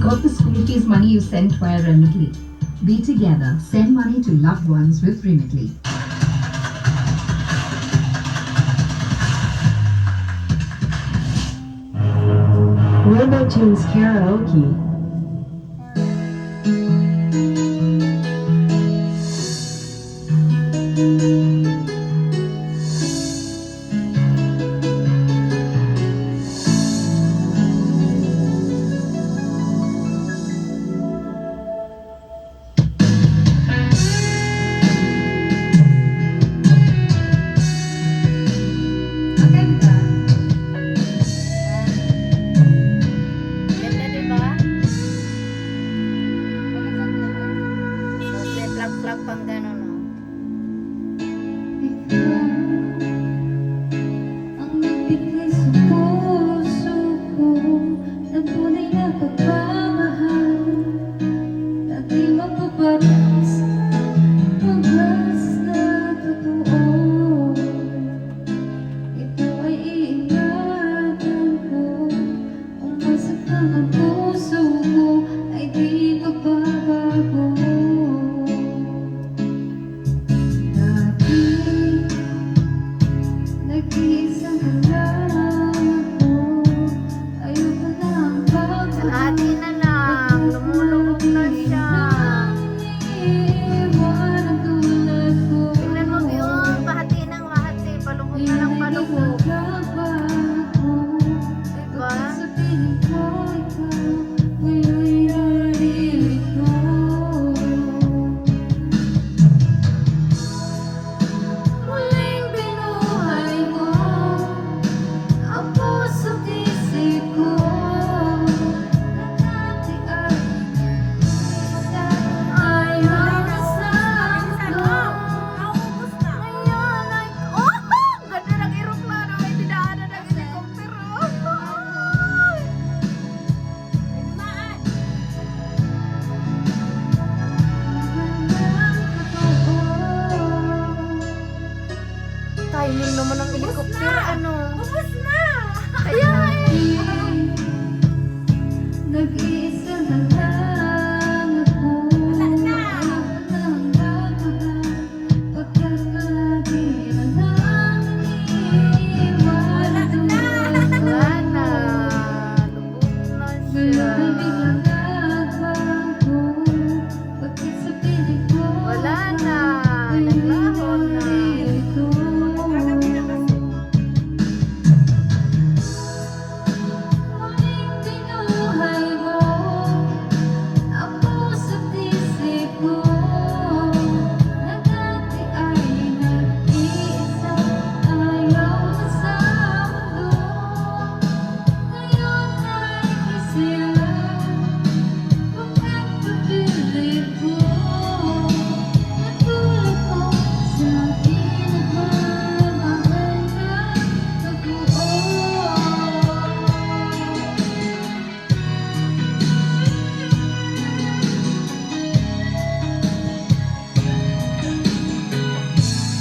got the school fees money you sent via Remitly. Be together. Send money to loved ones with Remitly. RoboTunes Karaoke. Ganda, diba? Tapos may plug-plug pang gano'n, no? Ang nagbigay sa puso ko ng tunay na pagmamahal. Lagi mapaparas, wagas na totoo. Ito ay iingatan ko. Kung masaktan ang puso ko ay di magbabago. Dati nag-iisa ka lang ako. Ayoko na ang Kalahati na lang. Lumulubog na siya. iniiwan ang tulad ko. Tingnan mo, yung kahati ng kahati. Palubog na lang palubog. Diba? Sabihin ko ikaw, ngayon'y nalilito. Muling binuhay mo ang puso't isip ko. Nakati ay isa, ayaw na sa mundo. Ngayon ay... Oh! Ganda ng eroplano. May dinaanan ng helicopter. Ay! Timing naman ng helicopter. Ano? Ubus na! Kaya Nag-iisa na lang ako. Ayoko nang bababa, pagkat lagi na lang iniiwan ang tulad ko. wala na. Lubog na siya. Ngayon ay biglang nagbago, pagkat sa piling ko Wala na. Naglaho na. nalilito. Muling binuhay mo ang puso't isip ko. Na dati ay nag-iisa, ayaw na sa mundo. Ngayon ay masaya, pagkat kapiling ko.